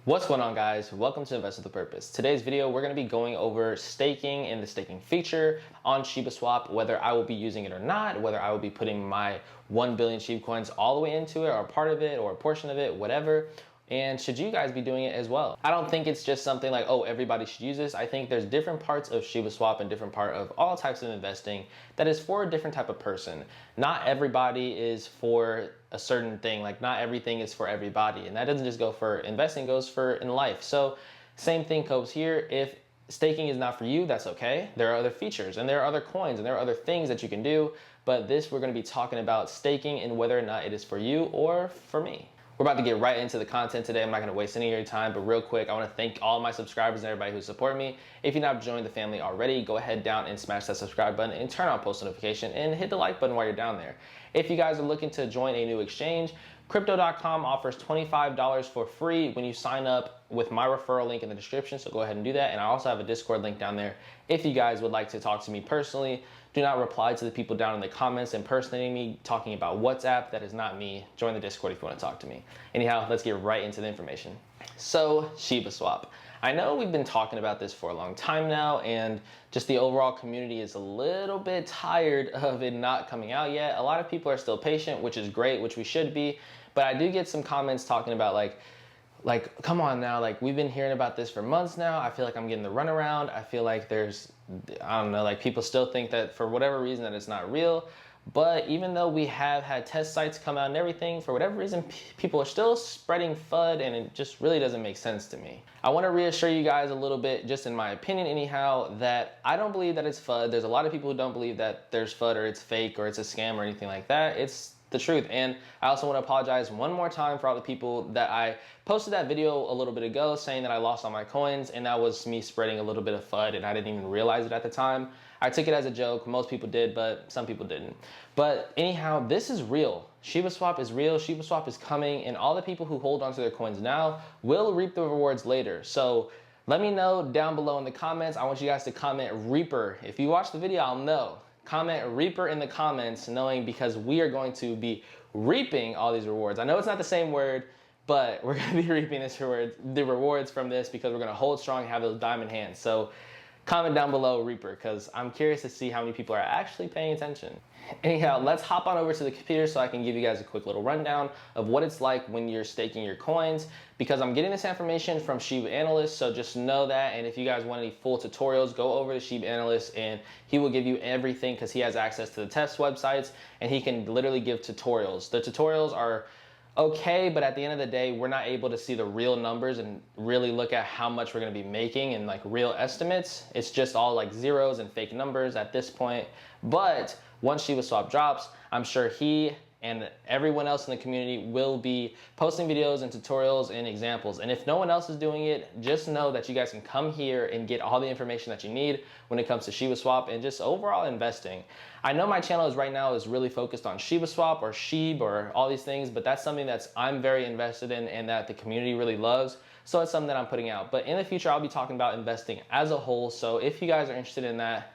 What's going on, guys? Welcome to Invest with a Purpose. Today's video, we're going to be going over staking and the staking feature on Shiba Swap, whether I will be using it or not, whether I will be putting my 1 billion SHIB coins all the way into it or part of it or a portion of it, whatever. And should you guys be doing it as well? I don't think it's just something like, oh, everybody should use this. I think there's different parts of Shiba Swap and different part of all types of investing that is for a different type of person. Not everybody is for a certain thing. Like, not everything is for everybody. And that doesn't just go for investing, it goes for in life. So same thing goes here. If staking is not for you, that's okay. There are other features and there are other coins and there are other things that you can do. But this, we're going to be talking about staking and whether or not it is for you or for me. We're about to get right into the content today. I'm not going to waste any of your time, but real quick, I want to thank all my subscribers and everybody who support me. If you've not joined the family already, go ahead down and smash that subscribe button and turn on post notification and hit the like button while you're down there. If you guys are looking to join a new exchange, Crypto.com offers $25 for free when you sign up with my referral link in the description, so go ahead and do that. And I also have a Discord link down there if you guys would like to talk to me personally. Do not reply to the people down in the comments impersonating me, talking about WhatsApp. That is not me. Join the Discord if you want to talk to me. Anyhow, let's get right into the information. So, Shiba Swap. I know we've been talking about this for a long time now, and just the overall community is a little bit tired of it not coming out yet. A lot of people are still patient, which is great, which we should be. But I do get some comments talking about like, come on now, like, we've been hearing about this for months now. I feel like I'm getting the runaround. I feel like there's, I don't know, like, people still think that for whatever reason that it's not real. But even though we have had test sites come out and everything, for whatever reason, people are still spreading FUD, and it just really doesn't make sense to me. I want to reassure you guys a little bit, just in my opinion anyhow, that I don't believe that it's FUD. There's a lot of people who don't believe that there's FUD or it's fake or it's a scam or anything like that. It's the truth. And I also want to apologize one more time for all the people that I posted that video a little bit ago saying that I lost all my coins, and that was me spreading a little bit of FUD, and I didn't even realize it at the time. I took it as a joke. Most people did, but some people didn't. But anyhow, this is real. Shiba Swap is real. Shiba Swap is coming, and all the people who hold onto their coins now will reap the rewards later. So let me know down below in the comments. I want you guys to comment Reaper. If you watch the video, I'll know. Comment Reaper in the comments, knowing, because we are going to be reaping all these rewards. I know it's not the same word, but we're going to be reaping the rewards from this, because we're going to hold strong and have those diamond hands. So comment down below Reaper, because I'm curious to see how many people are actually paying attention. Anyhow, let's hop on over to the computer so I can give you guys a quick little rundown of what it's like when you're staking your coins, because I'm getting this information from SHIB Analyst, so just know that. And if you guys want any full tutorials, go over to SHIB Analyst and he will give you everything, because he has access to the test websites and he can literally give tutorials. The tutorials are okay, but at the end of the day, we're not able to see the real numbers and really look at how much we're going to be making and like real estimates. It's just all like zeros and fake numbers at this point. But once Shiba Swap drops, I'm sure he and everyone else in the community will be posting videos and tutorials and examples. And if no one else is doing it, just know that you guys can come here and get all the information that you need when it comes to Shiba Swap and just overall investing. I know my channel is right now is really focused on Shiba Swap or SHIB or all these things, but that's something that's I'm very invested in and that the community really loves. So it's something that I'm putting out. But in the future, I'll be talking about investing as a whole. So if you guys are interested in that,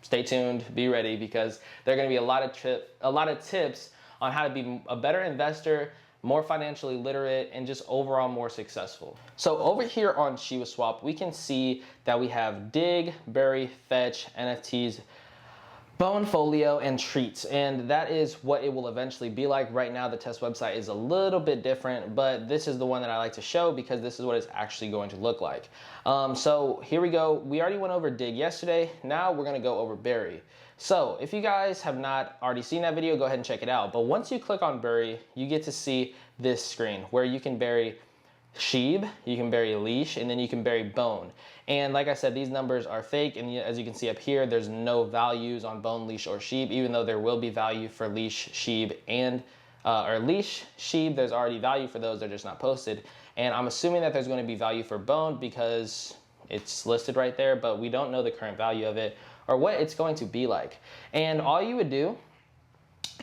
stay tuned, be ready, because there are going to be a lot of tips on how to be a better investor, more financially literate, and just overall more successful. So over here on Shiba Swap, we can see that we have Dig, Bury, Fetch, NFTs, Bone, Folio, and Treats, and that is what it will eventually be like. Right now, the test website is a little bit different, but this is the one that I like to show because this is what it's actually going to look like. So here we go. We already went over Dig yesterday. Now we're gonna go over Bury. So if you guys have not already seen that video, go ahead and check it out. But once you click on Bury, you get to see this screen where you can bury SHIB, you can bury Leash, and then you can bury Bone. And like I said, these numbers are fake, and as you can see up here, there's no values on Bone, Leash, or SHIB, even though there will be value for Leash, SHIB, and or Leash, SHIB, there's already value for those, they're just not posted. And I'm assuming that there's going to be value for Bone because it's listed right there, but we don't know the current value of it or what it's going to be like. And all you would do,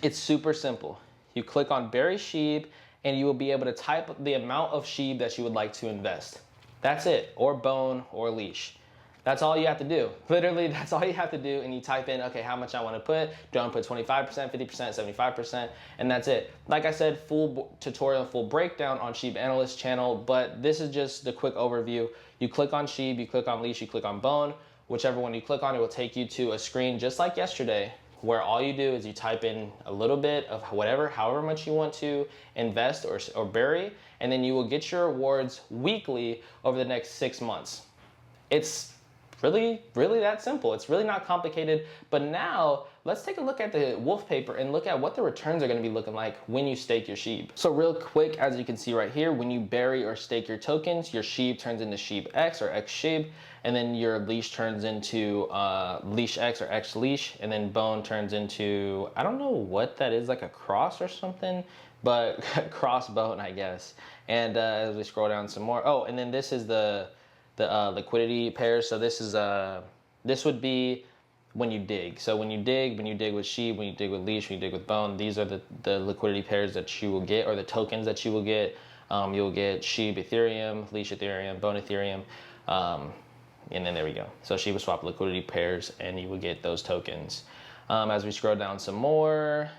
it's super simple. You click on Bury SHIB, and you will be able to type the amount of SHIB that you would like to invest. That's it, or Bone or Leash. That's all you have to do. Literally, that's all you have to do. And you type in, okay, how much I want to put. Do I want to put 25%, 50%, 75%? And that's it. Like I said, full tutorial, full breakdown on SHIB Analyst channel, but this is just the quick overview. You click on SHIB, you click on leash, you click on bone. Whichever one you click on, it will take you to a screen just like yesterday, where all you do is you type in a little bit of however much you want to invest or bury, and then you will get your rewards weekly over the next 6 months. It's really that simple. It's really not complicated. But now let's take a look at the wolf paper and look at what the returns are going to be looking like when you stake your SHIB. So real quick, as you can see right here, when you bury or stake your tokens, your SHIB turns into SHIB X or X SHIB, and then your leash turns into leash X or X leash, and then bone turns into, I don't know what that is, like a cross or something, but cross bone, I guess. And as we scroll down some more, oh, and then this is the liquidity pairs. So this is this would be when you dig. So when you dig with SHIB, when you dig with leash, when you dig with bone, these are the liquidity pairs that you will get, or the tokens that you will get. You'll get SHIB Ethereum, leash Ethereum, bone Ethereum, and then there we go. So Shiba Swap liquidity pairs, and you will get those tokens. As we scroll down some more,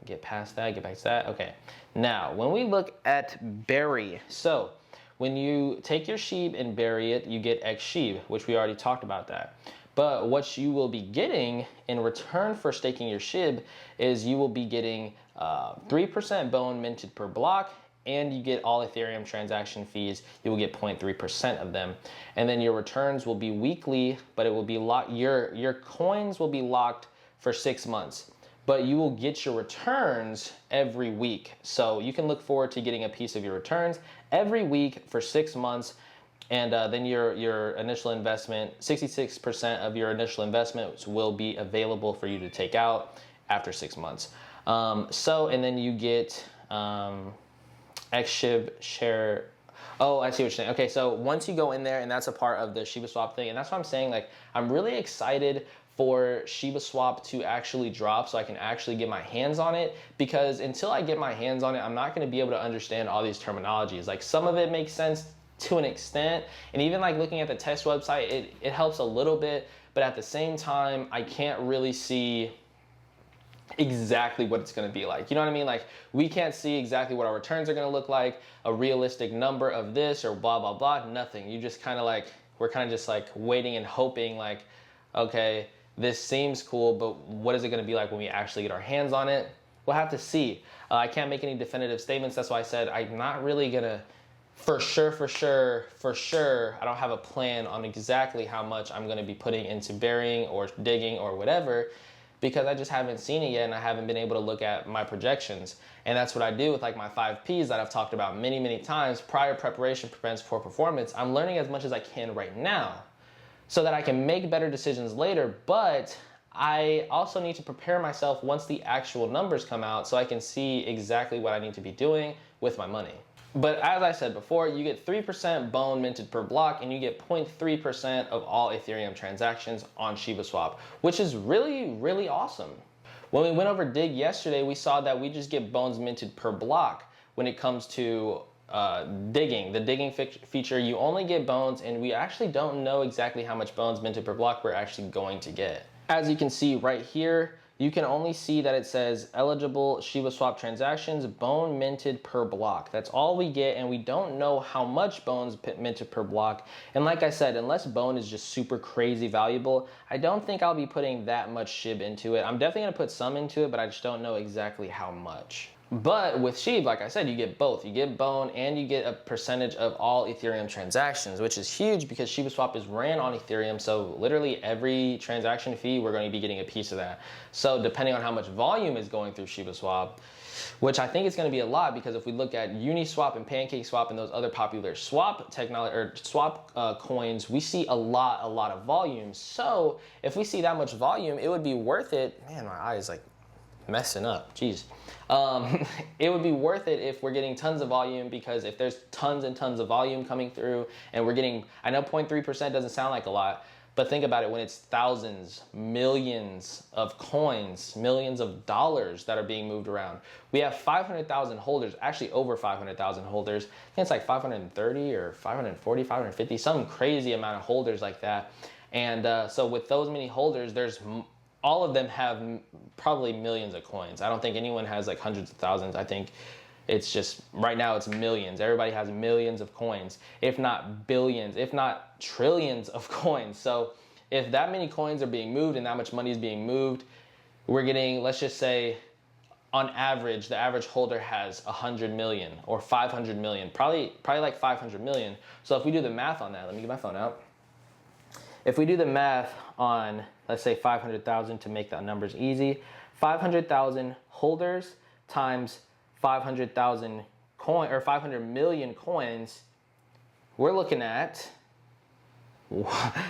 get past that, get back to that. Okay, now when we look at bury, so when you take your SHIB and bury it, you get X SHIB, which we already talked about that. But what you will be getting in return for staking your SHIB is you will be getting 3% bone minted per block, and you get all Ethereum transaction fees. You will get 0.3% of them. And then your returns will be weekly, but it will be locked. Your coins will be locked for 6 months. But you will get your returns every week. So you can look forward to getting a piece of your returns every week for 6 months. And then your initial investment, 66% of your initial investment will be available for you to take out after 6 months. And then you get XSHIB share. Oh, I see what you're saying. Okay, so once you go in there, and that's a part of the Shiba Swap thing, and that's what I'm saying, like, I'm really excited for Shiba Swap to actually drop so I can actually get my hands on it, because until I get my hands on it, I'm not going to be able to understand all these terminologies. Like, some of it makes sense to an extent, and even like looking at the test website, it helps a little bit, but at the same time, I can't really see exactly what it's going to be like. You know what I mean? Like, we can't see exactly what our returns are going to look like, a realistic number of this or blah, blah, blah, nothing. You just kind of like, we're kind of just like waiting and hoping, like, okay, this seems cool, but what is it going to be like when we actually get our hands on it? We'll have to see. I can't make any definitive statements. That's why I said I'm not really going to, for sure, I don't have a plan on exactly how much I'm going to be putting into burying or digging or whatever, because I just haven't seen it yet, and I haven't been able to look at my projections. And that's what I do with like my 5 Ps that I've talked about many times. Prior preparation prevents poor performance. I'm learning as much as I can right now so that I can make better decisions later, but I also need to prepare myself once the actual numbers come out so I can see exactly what I need to be doing with my money. But as I said before, you get 3% bone minted per block, and you get 0.3% of all Ethereum transactions on Shiba Swap, which is really awesome. When we went over dig yesterday, we saw that we just get bones minted per block when it comes to digging. The digging feature, you only get bones, and we actually don't know exactly how much bones minted per block we're actually going to get. As you can see right here, you can only see that it says eligible Shiba Swap transactions, bone minted per block. That's all we get, and we don't know how much bones minted per block. And like I said, unless bone is just super crazy valuable, I don't think I'll be putting that much SHIB into it. I'm definitely gonna put some into it, but I just don't know exactly how much. But with SHIB, like I said, you get both. You get bone, and you get a percentage of all Ethereum transactions, which is huge because Shiba Swap is ran on Ethereum. So literally every transaction fee, we're going to be getting a piece of that. So depending on how much volume is going through Shiba Swap, which I think is going to be a lot, because if we look at Uniswap and PancakeSwap and those other popular swap technology or swap coins, we see a lot of volume. So if we see that much volume, it would be worth it. Man, my eye is like messing up. Jeez. It would be worth it if we're getting tons of volume, because if there's tons and tons of volume coming through, and we're getting, I know 0.3% doesn't sound like a lot, but think about it, when it's thousands, millions of coins, millions of dollars that are being moved around. We have 500,000 holders, actually over 500,000 holders. I think it's like 530 or 540, 550, some crazy amount of holders like that. And so with those many holders, all of them have probably millions of coins. I don't think anyone has like hundreds of thousands. I think it's just right now it's millions. Everybody has millions of coins, if not billions, if not trillions of coins. So if that many coins are being moved and that much money is being moved, we're getting, let's just say, on average, the average holder has 100 million or 500 million, probably like 500 million. So if we do the math on that, let me get my phone out. If we do the math on, let's say 500,000 to make the numbers easy, 500,000 holders times 500,000 coin or 500 million coins, we're looking at,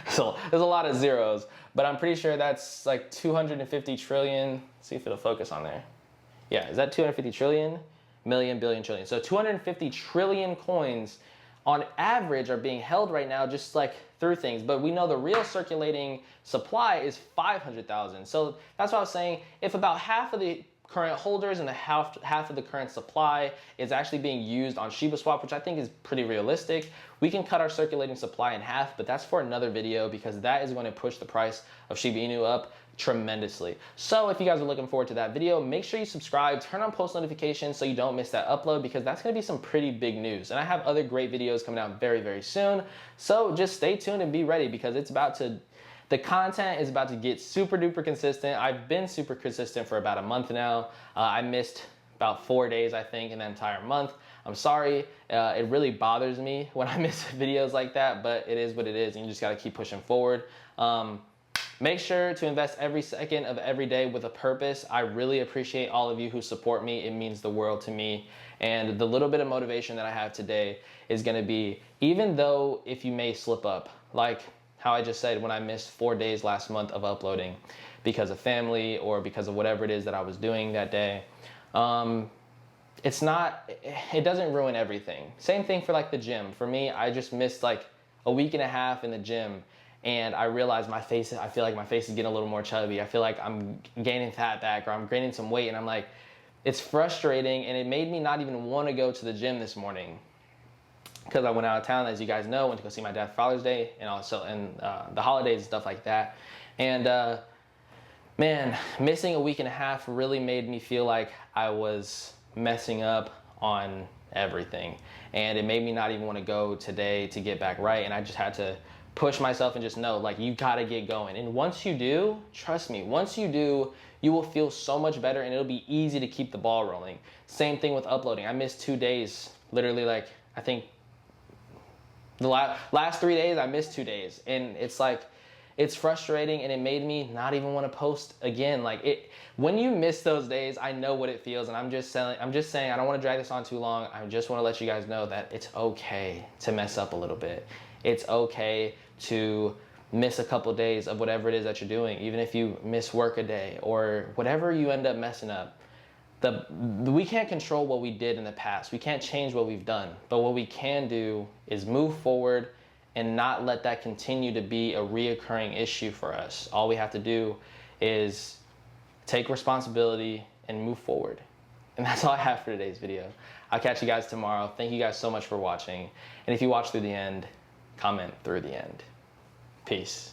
so there's a lot of zeros, but I'm pretty sure that's like 250 trillion. Let's see if it'll focus on there. Yeah, is that 250 trillion? Million, billion, trillion. So 250 trillion coins on average are being held right now just like through things. But we know the real circulating supply is 500,000. So that's what I was saying. If about half of the current holders and the half of the current supply is actually being used on Shiba Swap, which I think is pretty realistic, we can cut our circulating supply in half, but that's for another video because that is going to push the price of Shiba Inu up tremendously. So if you guys are looking forward to that video, make sure you subscribe, turn on post notifications so you don't miss that upload, because that's going to be some pretty big news. And I have other great videos coming out very, very soon. So just stay tuned and be ready, because the content is about to get super duper consistent. I've been super consistent for about a month now. I missed about 4 days, I think, in the entire month. I'm sorry. It really bothers me when I miss videos like that, but it is what it is, and you just got to keep pushing forward. Make sure to invest every second of every day with a purpose. I really appreciate all of you who support me. It means the world to me. And the little bit of motivation that I have today is going to be, even though if you may slip up, like how I just said when I missed 4 days last month of uploading because of family or because of whatever it is that I was doing that day, it doesn't ruin everything. Same thing for like the gym. For me, I just missed like a week and a half in the gym, and I realized I feel like my face is getting a little more chubby. I feel like I'm gaining fat back, or I'm gaining some weight, and I'm like, it's frustrating, and it made me not even want to go to the gym this morning because I went out of town, as you guys know, went to go see my dad for Father's Day and also the holidays and stuff like that. And man, missing a week and a half really made me feel like I was messing up on everything, and it made me not even want to go today to get back right. And I just had to push myself and just know, like, you gotta get going. And once you do, trust me, once you do, you will feel so much better, and it'll be easy to keep the ball rolling. Same thing with uploading. I missed 2 days, literally, like, I think the last 3 days I missed 2 days, and it's like, it's frustrating, and it made me not even want to post again. Like, when you miss those days, I know what it feels, and I'm just saying I don't want to drag this on too long. I just want to let you guys know that it's okay to mess up a little bit. It's okay to miss a couple days of whatever it is that you're doing, even if you miss work a day or whatever you end up messing up. We can't control what we did in the past. We can't change what we've done. But what we can do is move forward and not let that continue to be a reoccurring issue for us. All we have to do is take responsibility and move forward. And that's all I have for today's video. I'll catch you guys tomorrow. Thank you guys so much for watching. And if you watch through the end, comment through the end. Peace.